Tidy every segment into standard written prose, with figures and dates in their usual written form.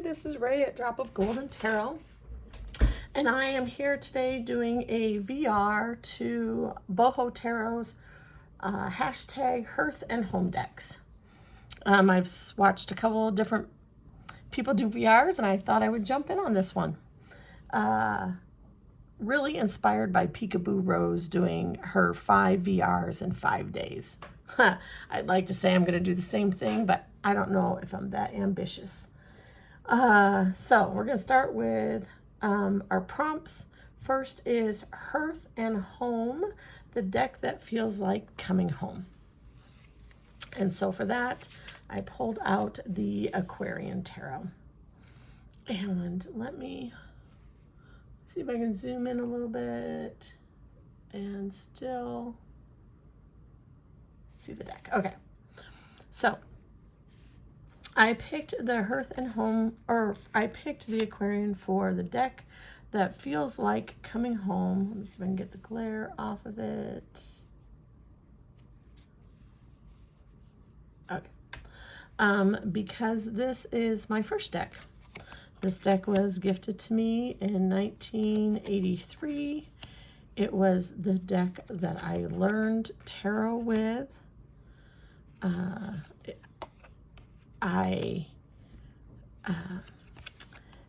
this is Ray at Drop of Golden Tarot, and I am here today doing a VR to Boho Tarot's hashtag Hearth and Home decks. I've watched a couple of different people do VRs, and I thought I would jump in on this one. Really inspired by Peekaboo Rose doing her 5 VRs in 5 days. I'd like to say I'm going to do the same thing, but I don't know if I'm that ambitious. So we're going to start with our prompts. First is Hearth and Home, the deck that feels like coming home. And so for that, I pulled out the Aquarian Tarot. And let me see if I can zoom in a little bit and still see the deck. Okay, so I picked the Hearth and Home, or I picked the Aquarian for the deck that feels like coming home. Let me see if I can get the glare off of it. Okay, because this is my first deck. This deck was gifted to me in 1983. It was the deck that I learned tarot with.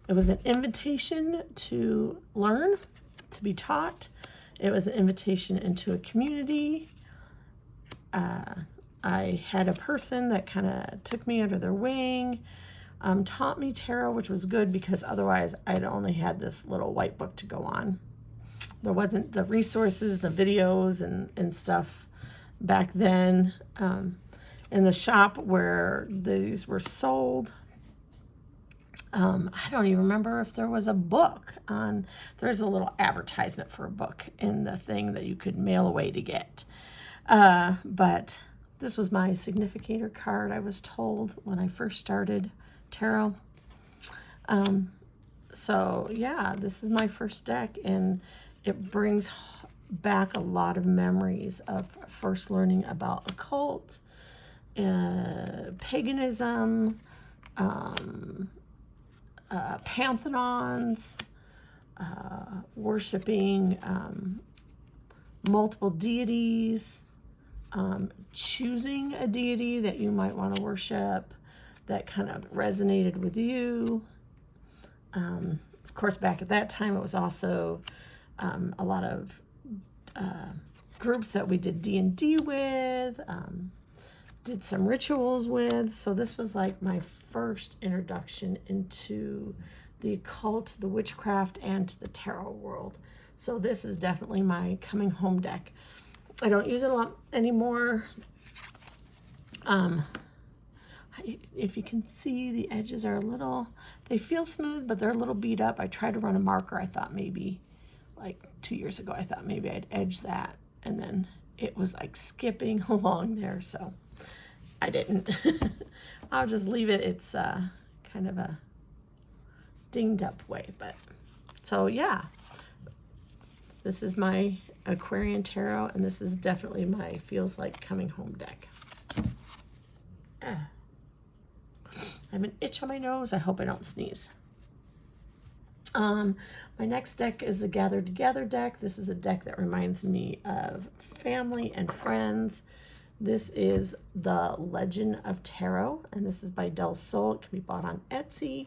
It was an invitation to learn, to be taught. It was an invitation into a community. I had a person that kind of took me under their wing, taught me tarot, which was good because otherwise I'd only had this little white book to go on. There wasn't the resources, the videos and stuff back then. In the shop where these were sold, I don't even remember if there was a book on. There's a little advertisement for a book in the thing that you could mail away to get. But this was my significator card, I was told, when I first started tarot. So yeah, this is my first deck, and it brings back a lot of memories of first learning about occult, paganism, pantheons, worshiping multiple deities, choosing a deity that you might want to worship that kind of resonated with you. Of course, back at that time, it was also a lot of groups that we did D&D with, did some rituals with. So this was like my first introduction into the occult, the witchcraft, and the tarot world. So this is definitely my coming home deck. I don't use it a lot anymore. If you can see, the edges are a little, they feel smooth, but they're a little beat up. I tried to run a marker. I thought maybe, like 2 years ago, I thought maybe I'd edge that, and then it was like skipping along there, so I didn't. I'll just leave it. It's kind of a dinged up way, but so yeah, this is my Aquarian Tarot, and this is definitely my feels like coming home deck. I have an itch on my nose. I hope I don't sneeze. My next deck is the Gather Together deck. This is a deck that reminds me of family and friends. This is the Legend of Tarot, and this is by Del Sol. It can be bought on Etsy.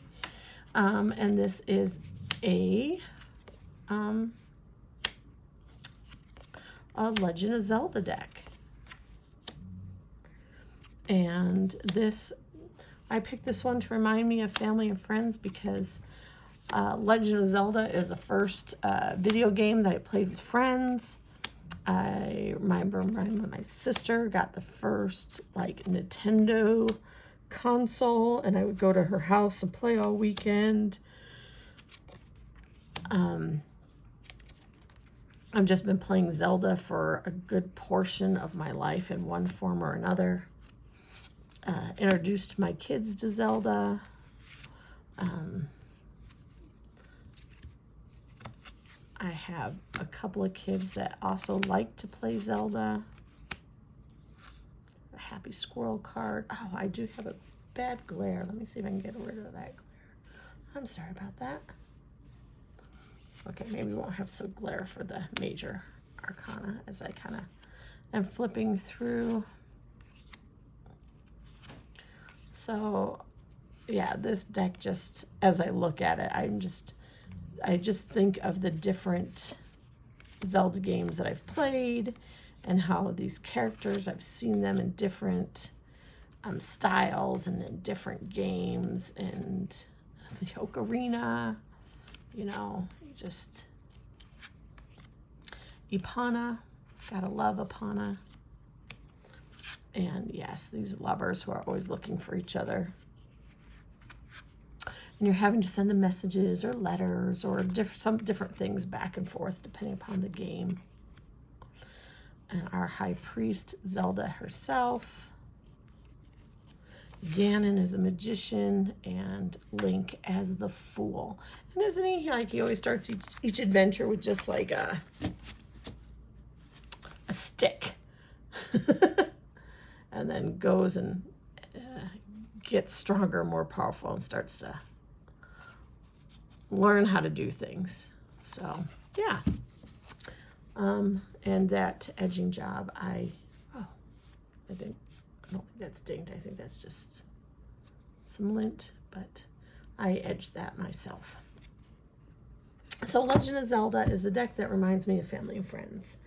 And this is a Legend of Zelda deck. And this, I picked this one to remind me of family and friends because Legend of Zelda is the first video game that I played with friends. I remember my sister got the first like Nintendo console, and I would go to her house and play all weekend. I've just been playing Zelda for a good portion of my life in one form or another. Introduced my kids to Zelda. I have a couple of kids that also like to play Zelda. A happy squirrel card. Oh, I do have a bad glare. Let me see if I can get rid of that glare. I'm sorry about that. Okay, maybe we won't have so glare for the major arcana as I kind of am flipping through. So yeah, this deck, just as I look at it, I just think of the different Zelda games that I've played and how these characters, I've seen them in different styles and in different games, and the ocarina, you know, just Ipana, gotta love Ipana. And yes, these lovers who are always looking for each other. And you're having to send them messages or letters or some different things back and forth depending upon the game. And our high priest, Zelda herself. Ganon is a magician, and Link as the fool. And isn't he, like, he always starts each adventure with just like a stick. And then goes and gets stronger, more powerful, and starts to learn how to do things. So yeah. And that edging job, I don't think that's dinged. I think that's just some lint, but I edged that myself. So Legend of Zelda is the deck that reminds me of family and friends.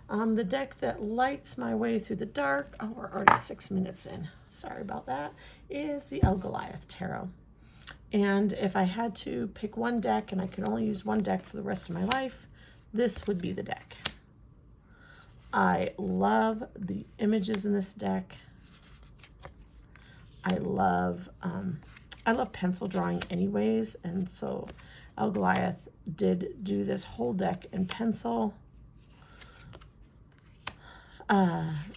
The deck that lights my way through the dark, oh, we're already 6 minutes in, sorry about that, is the LGoliath Tarot. And if I had to pick one deck and I could only use one deck for the rest of my life, this would be the deck. I love the images in this deck. I love pencil drawing anyways, and so LGoliath did do this whole deck in pencil.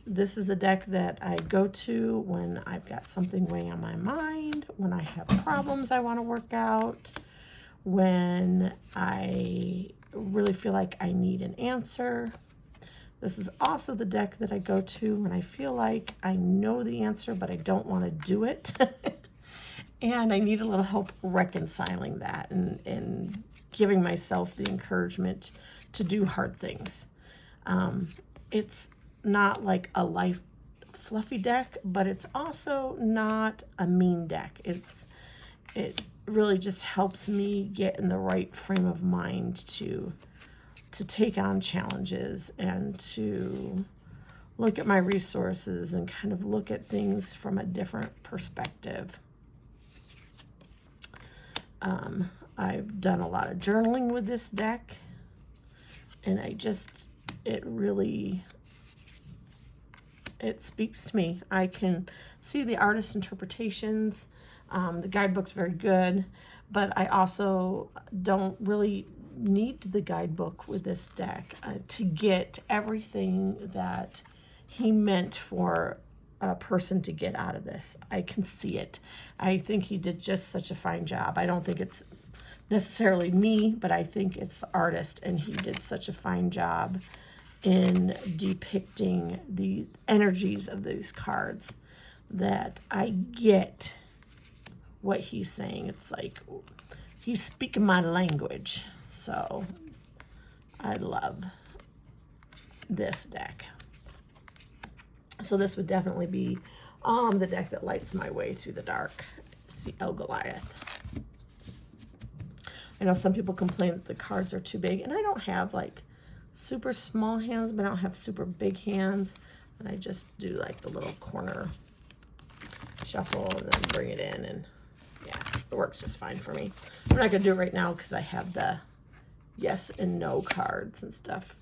This is a deck that I go to when I've got something weighing on my mind, when I have problems I want to work out, when I really feel like I need an answer. This is also the deck that I go to when I feel like I know the answer, but I don't want to do it. And I need a little help reconciling that and giving myself the encouragement to do hard things. It's not like a life fluffy deck, but it's also not a mean deck. It really just helps me get in the right frame of mind to take on challenges and to look at my resources and kind of look at things from a different perspective. I've done a lot of journaling with this deck, and it speaks to me. I can see the artist interpretations. The guidebook's very good, but I also don't really need the guidebook with this deck to get everything that he meant for a person to get out of this. I can see it. I think he did just such a fine job. I don't think it's necessarily me, but I think it's the artist, and he did such a fine job in depicting the energies of these cards that I get what he's saying. It's like he's speaking my language. So I love this deck. So this would definitely be the deck that lights my way through the dark. It's the LGoliath. I know some people complain that the cards are too big, and I don't have like super small hands, but I don't have super big hands, and I just do like the little corner shuffle and then bring it in, and yeah, it works just fine for me. I'm not gonna do it right now because I have the yes and no cards and stuff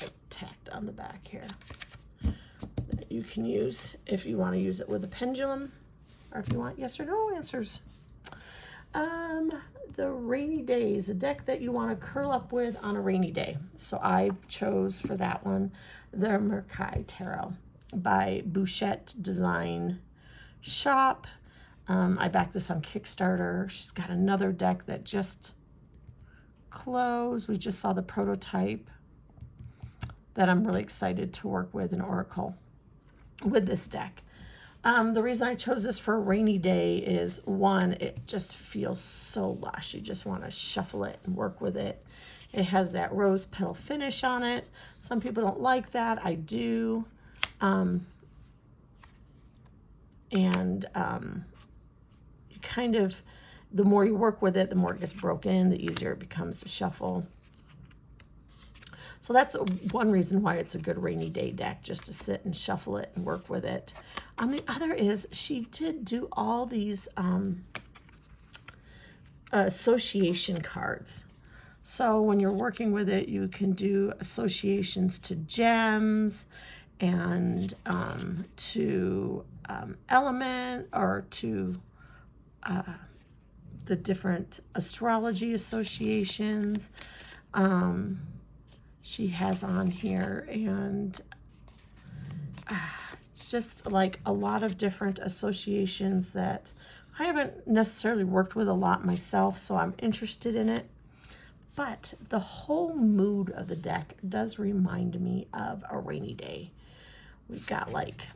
like tacked on the back here that you can use if you want to use it with a pendulum, or if you want yes or no answers. The rainy days, a deck that you want to curl up with on a rainy day. So I chose for that one the Merkai Tarot by Bouchette Design Shop. I backed this on Kickstarter. She's got another deck that just closed. We just saw the prototype that I'm really excited to work with in Oracle with this deck. The reason I chose this for a rainy day is, one, it just feels so lush. You just want to shuffle it and work with it. It has that rose petal finish on it. Some people don't like that. I do. You kind of, the more you work with it, the more it gets broken, the easier it becomes to shuffle. So that's one reason why it's a good rainy day deck, just to sit and shuffle it and work with it. The other is she did do all these association cards. So when you're working with it, you can do associations to gems and to element, or to the different astrology associations. She has on here, and just like a lot of different associations that I haven't necessarily worked with a lot myself, so I'm interested in it. But the whole mood of the deck does remind me of a rainy day. We've got like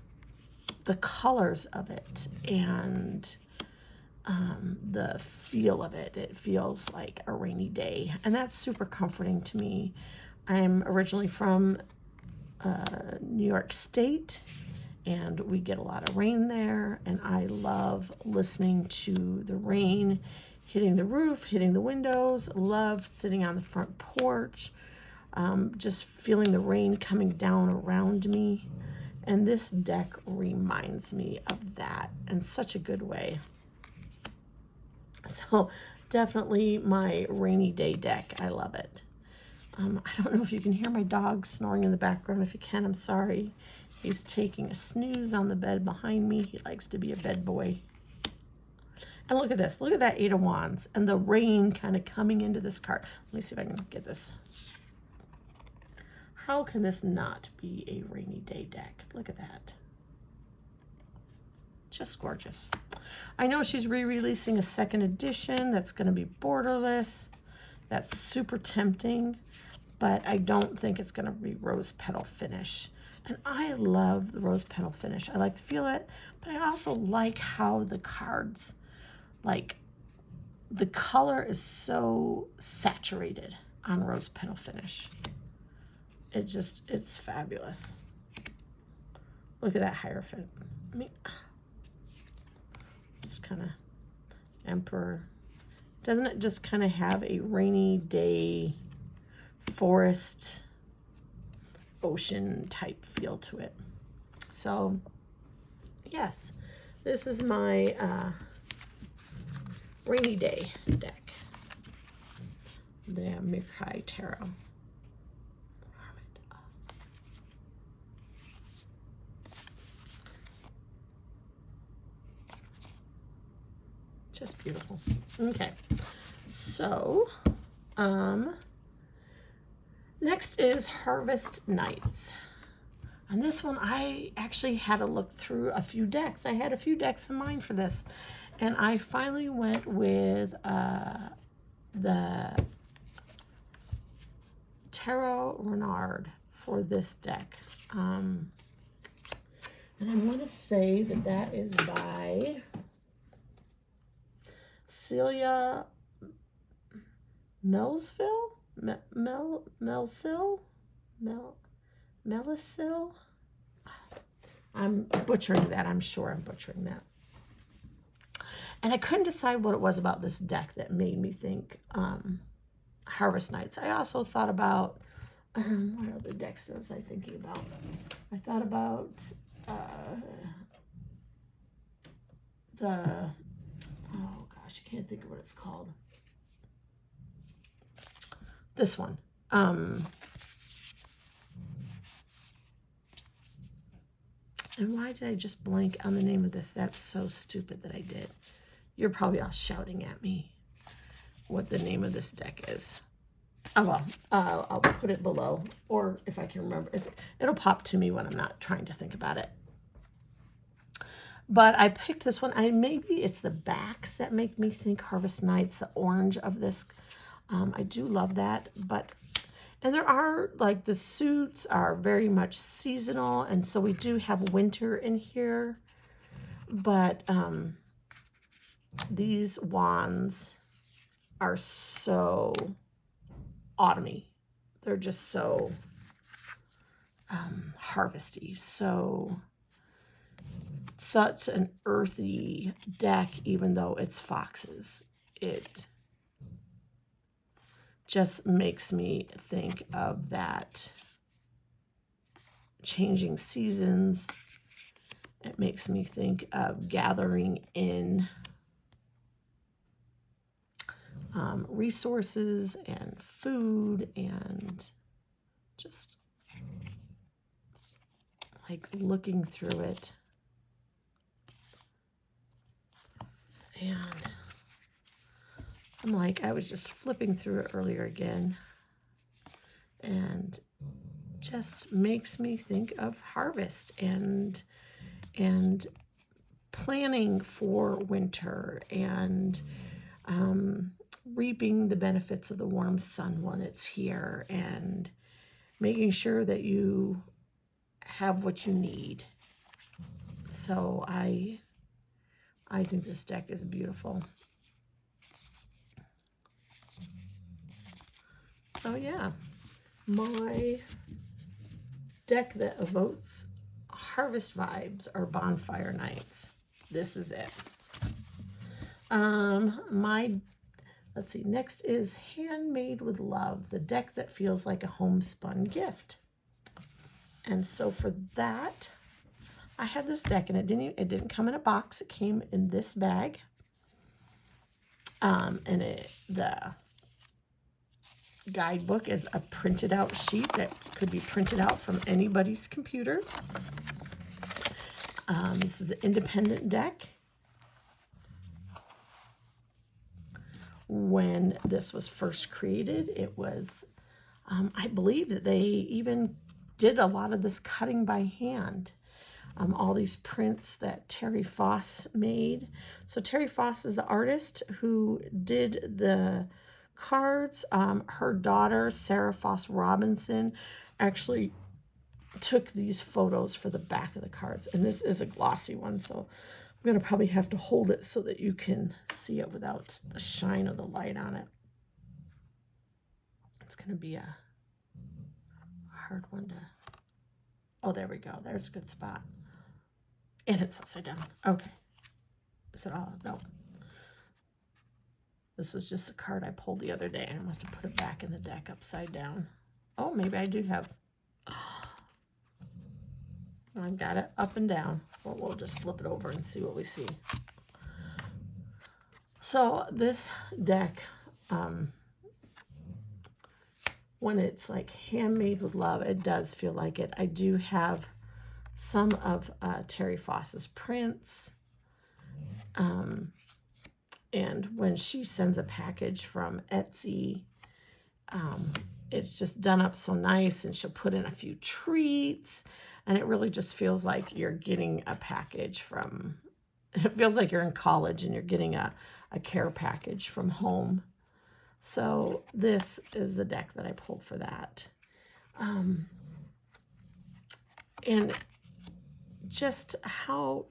the colors of it and the feel of it. It feels like a rainy day, and that's super comforting to me. I'm originally from New York State, and we get a lot of rain there, and I love listening to the rain hitting the roof, hitting the windows. Love sitting on the front porch, just feeling the rain coming down around me. And this deck reminds me of that in such a good way. So definitely my rainy day deck. I love it. I don't know if you can hear my dog snoring in the background. If you can, I'm sorry. He's taking a snooze on the bed behind me. He likes to be a bed boy. And look at this. Look at that Eight of Wands and the rain kind of coming into this card. Let me see if I can get this. How can this not be a rainy day deck? Look at that. Just gorgeous. I know she's re-releasing a second edition that's going to be borderless. That's super tempting, but I don't think it's going to be rose petal finish. And I love the rose petal finish. I like to feel it, but I also like how the cards, like the color is so saturated on rose petal finish. It's fabulous. Look at that Hierophant. I mean, it's kind of Emperor. Doesn't it just kind of have a rainy day forest ocean type feel to it? So yes, this is my rainy day deck, the Merkai Tarot. Just beautiful. Okay, so next is Harvest Nights. And this one, I actually had to look through a few decks. I had a few decks in mind for this, and I finally went with the Tarot Renard for this deck. And I want to say that that is by Celia Melisville? Melisville? I'm butchering that. I'm sure I'm butchering that. And I couldn't decide what it was about this deck that made me think Harvest Nights. I also thought about, what other decks was I thinking about? I thought about oh gosh, I can't think of what it's called. This one. And why did I just blank on the name of this? That's so stupid that I did. You're probably all shouting at me what the name of this deck is. Oh well, I'll put it below, or if I can remember, it'll pop to me when I'm not trying to think about it. But I picked this one. Maybe it's the backs that make me think Harvest Nights, the orange of this. I do love that, and there are, like, the suits are very much seasonal, and so we do have winter in here. But these wands are so autumny. They're just so harvesty, so such an earthy deck, even though it's foxes. It just makes me think of that changing seasons. It makes me think of gathering in resources and food, and just like looking through it. And I'm like, I was just flipping through it earlier again, and just makes me think of harvest and planning for winter, and reaping the benefits of the warm sun when it's here, and making sure that you have what you need. So I think this deck is beautiful. So yeah, my deck that evokes harvest vibes or bonfire nights. This is it. Let's see, next is Handmade with Love, the deck that feels like a homespun gift. And so for that, I had this deck, and it didn't come in a box. It came in this bag. And the guidebook is a printed out sheet that could be printed out from anybody's computer. This is an independent deck. When this was first created, it was, I believe that they even did a lot of this cutting by hand. All these prints that Terry Foss made. So Terry Foss is the artist who did the cards. Her daughter, Sarah Foss Robinson, actually took these photos for the back of the cards. And this is a glossy one, so I'm going to probably have to hold it so that you can see it without the shine of the light on it. It's going to be a hard one to... Oh, there we go. There's a good spot. And it's upside down. Okay. Is it all? No. This was just a card I pulled the other day, and I must have put it back in the deck upside down. Oh, maybe I do have... I've got it up and down. Well, we'll just flip it over and see what we see. So this deck, when it's like handmade with love, it does feel like it. I do have some of Terry Foss's prints. And when she sends a package from Etsy, it's just done up so nice, and she'll put in a few treats, and it really just feels like you're getting a package from, it feels like you're in college and you're getting a care package from home. So this is the deck that I pulled for that. And just how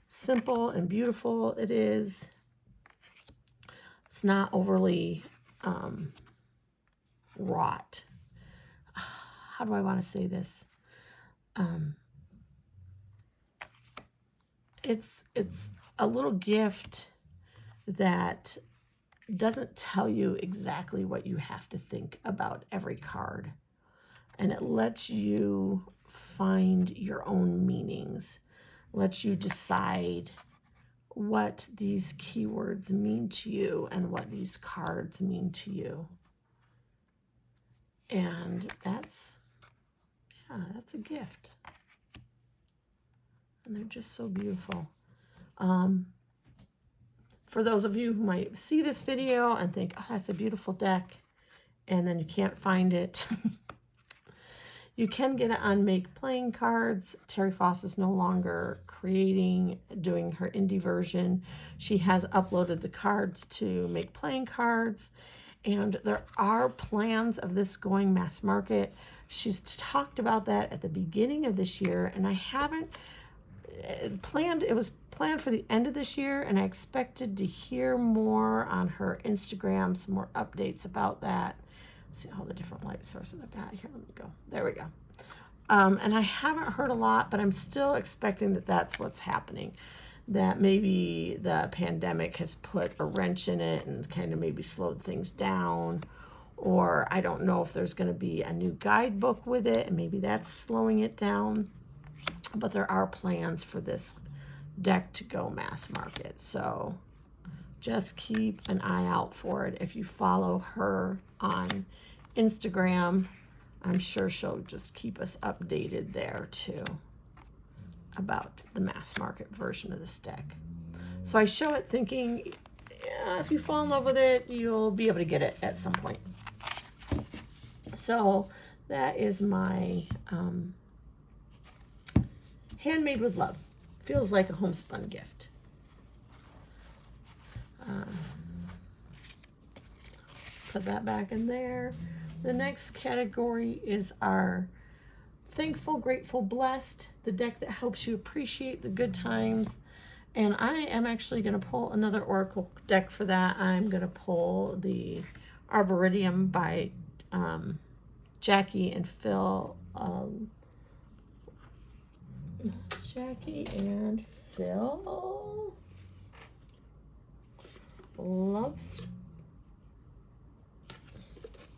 simple and beautiful it is. It's not overly wrought. How do I want to say this? It's a little gift that doesn't tell you exactly what you have to think about every card, and it lets you find your own meanings, lets you decide what these keywords mean to you and what these cards mean to you. And that's a gift. And they're just so beautiful. For those of you who might see this video and think, oh, that's a beautiful deck, and then you can't find it, you can get it on Make Playing Cards. Terry Foss is no longer doing her indie version. She has uploaded the cards to Make Playing Cards, and there are plans of this going mass market. She's talked about that at the beginning of this year, and I haven't it was planned for the end of this year, and I expected to hear more on her Instagram, some more updates about that. See all the different light sources I've got here. Let me go. There we go. And I haven't heard a lot, but I'm still expecting that that's what's happening. That maybe the pandemic has put a wrench in it and kind of maybe slowed things down. Or I don't know if there's going to be a new guidebook with it, and maybe that's slowing it down. But there are plans for this deck to go mass market. So just keep an eye out for it. If you follow her on Instagram, I'm sure she'll just keep us updated there too about the mass market version of this deck. So I show it thinking, yeah, if you fall in love with it, you'll be able to get it at some point. So that is my Handmade with Love. Feels like a homespun gift. Put that back in there. The next category is our Thankful, Grateful, Blessed, the deck that helps you appreciate the good times. And I am actually going to pull another oracle deck for that. I'm going to pull the Arboretum by Jackie and Phil. Jackie and Phil loves.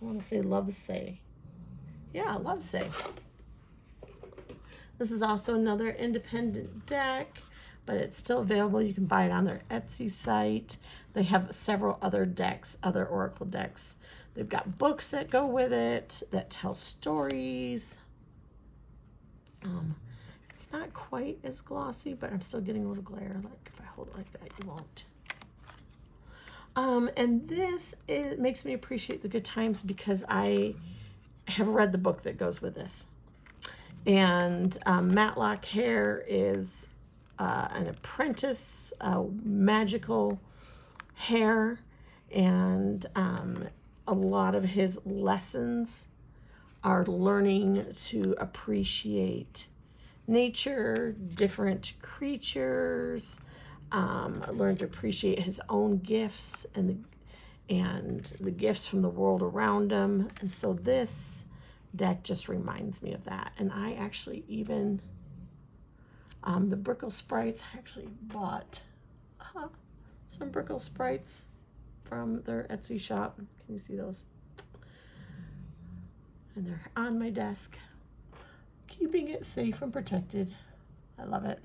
I want to say Love Say. Yeah, Love Say. This is also another independent deck, but it's still available. You can buy it on their Etsy site. They have several other decks, other oracle decks. They've got books that go with it that tell stories. It's not quite as glossy, but I'm still getting a little glare. Like if I hold it like that, you won't. And this makes me appreciate the good times because I have read the book that goes with this. And Matlock Hair is an apprentice, magical hair, and a lot of his lessons are learning to appreciate nature, different creatures, learn to appreciate his own gifts and the gifts from the world around him. And so this deck just reminds me of that. And I actually even the Brickle Sprites, I actually bought some Brickle Sprites from their Etsy shop. Can you see those? And they're on my desk, keeping it safe and protected. I love it.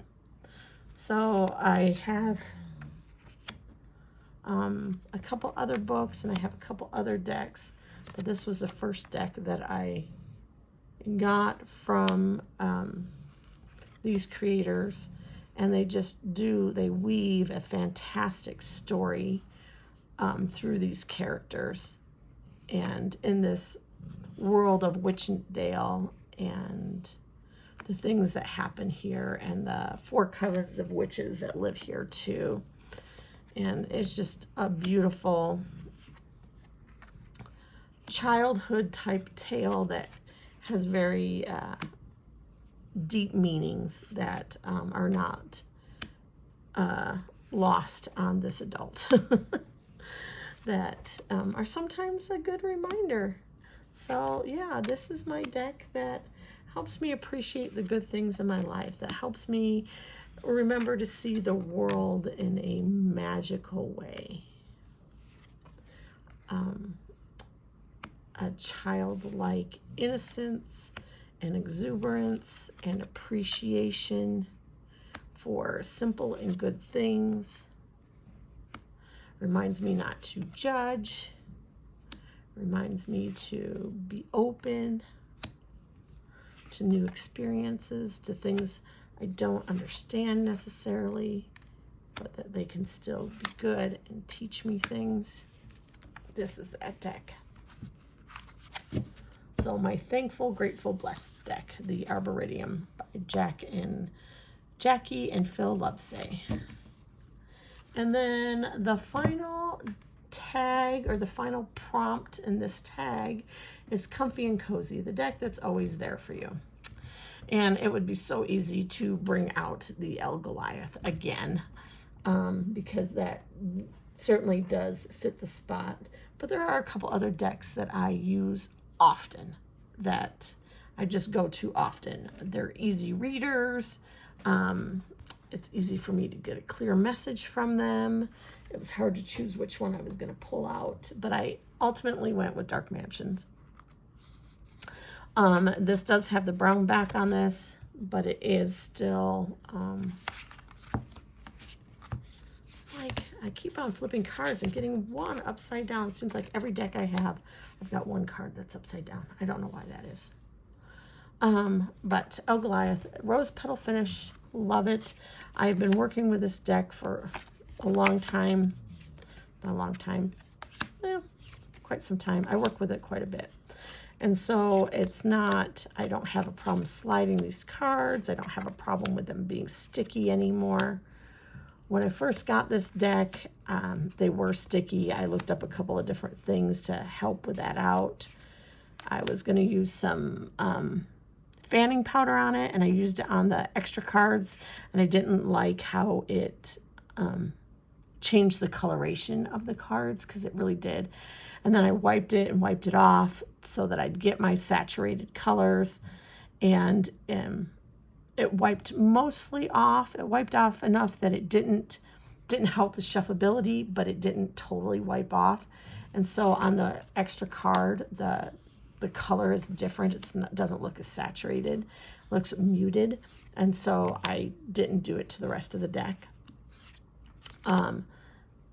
So I have a couple other books and I have a couple other decks, but this was the first deck that I got from these creators, and they weave a fantastic story through these characters and in this world of Witchendale and the things that happen here and the 4 covens of witches that live here too. And it's just a beautiful childhood type tale that has very deep meanings that are not lost on this adult that are sometimes a good reminder. So yeah, this is my deck that helps me appreciate the good things in my life, that helps me remember to see the world in a magical way. A childlike innocence and exuberance and appreciation for simple and good things. Reminds me not to judge. Reminds me to be open to new experiences, to things I don't understand necessarily, but that they can still be good and teach me things. This is that deck. So my Thankful, Grateful, Blessed deck, the Arboretum by Jackie and Phil Lovesay. And then the final tag, or the final prompt in this tag, is Comfy and Cozy, the deck that's always there for you. And it would be so easy to bring out the LGoliath again, because that certainly does fit the spot. But there are a couple other decks that I use often, that I just go to often. They're easy readers. It's easy for me to get a clear message from them. It was hard to choose which one I was going to pull out, but I ultimately went with Dark Mansions. This does have the brown back on this, but it is still, like, I keep on flipping cards and getting one upside down. It seems like every deck I have, I've got one card that's upside down. I don't know why that is. But LGoliath, rose petal finish, love it. I've been working with this deck for a long time. Not a long time, quite some time. I work with it quite a bit. And so it's not, I don't have a problem sliding these cards. I don't have a problem with them being sticky anymore. When I first got this deck, they were sticky. I looked up a couple of different things to help with that out. I was going to use some fanning powder on it, and I used it on the extra cards, and I didn't like how it changed the coloration of the cards, because it really did. And then I wiped it and wiped it off so that I'd get my saturated colors, and it wiped mostly off. It wiped off enough that it didn't help the shuffability, but it didn't totally wipe off. And so on the extra card, the color is different. It doesn't look as saturated, it looks muted. And so I didn't do it to the rest of the deck.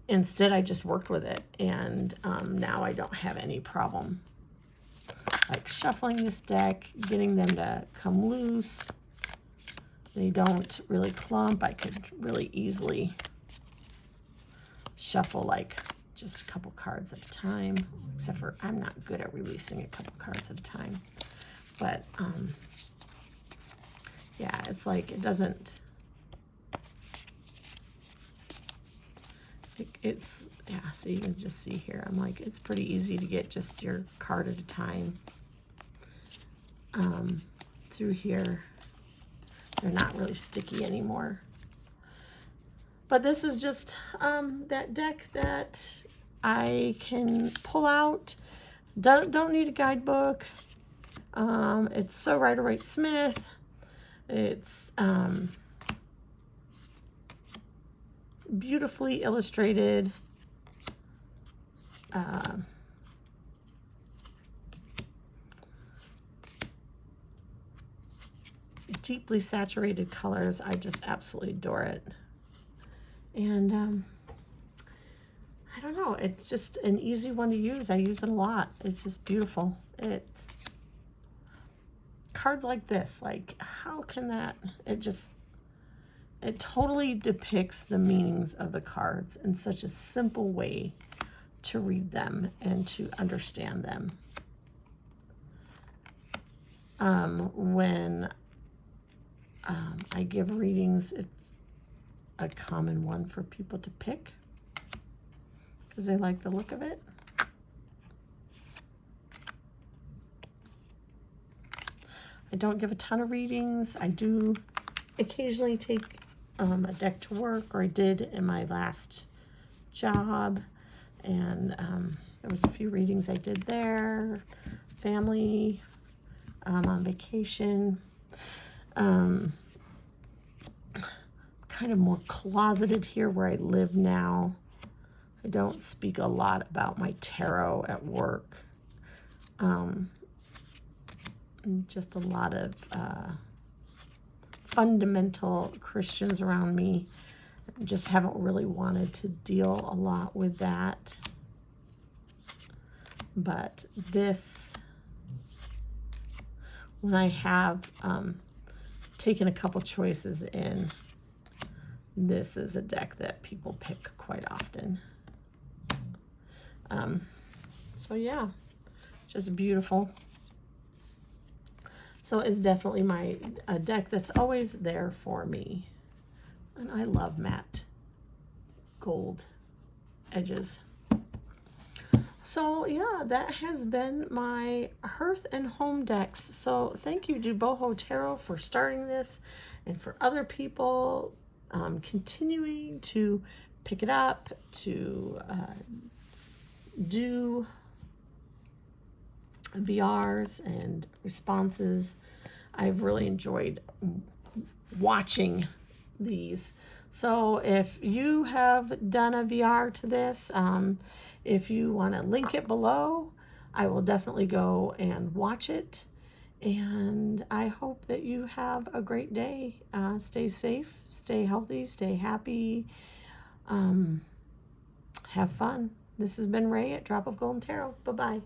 Instead, I just worked with it, and now I don't have any problem like shuffling this deck, getting them to come loose. They don't really clump. I could really easily shuffle like just a couple cards at a time, except for I'm not good at releasing a couple cards at a time. But yeah, it's like it doesn't, it's, yeah, so you can just see here, I'm like, it's pretty easy to get just your card at a time through here. They're not really sticky anymore. But this is just that deck that I can pull out. Don't need a guidebook. It's So Rider-Waite Smith. It's beautifully illustrated. Deeply saturated colors. I just absolutely adore it. And I don't know, it's just an easy one to use. I use it a lot. It's just beautiful. It's cards like this, like how can that, it totally depicts the meanings of the cards in such a simple way to read them and to understand them. When I give readings, it's a common one for people to pick because they like the look of it. I don't give a ton of readings. I do occasionally take a deck to work, or I did in my last job, and there was a few readings I did there. Family, on vacation. Kind of more closeted here where I live now. I don't speak a lot about my tarot at work. Just a lot of fundamental Christians around me. Just haven't really wanted to deal a lot with that. But this, when I have taken a couple choices in, this is a deck that people pick quite often. So yeah, just beautiful. So it's definitely a deck that's always there for me. And I love matte gold edges. So yeah, that has been my Hearth and Home decks. So thank you to Boho Tarot for starting this, and for other people continuing to pick it up, to do VRs and responses. I've really enjoyed watching these. So if you have done a VR to this, if you want to link it below, I will definitely go and watch it. And I hope that you have a great day. Stay safe, stay healthy, stay happy, have fun. This has been Ray at Drop of Golden Tarot. Bye-bye.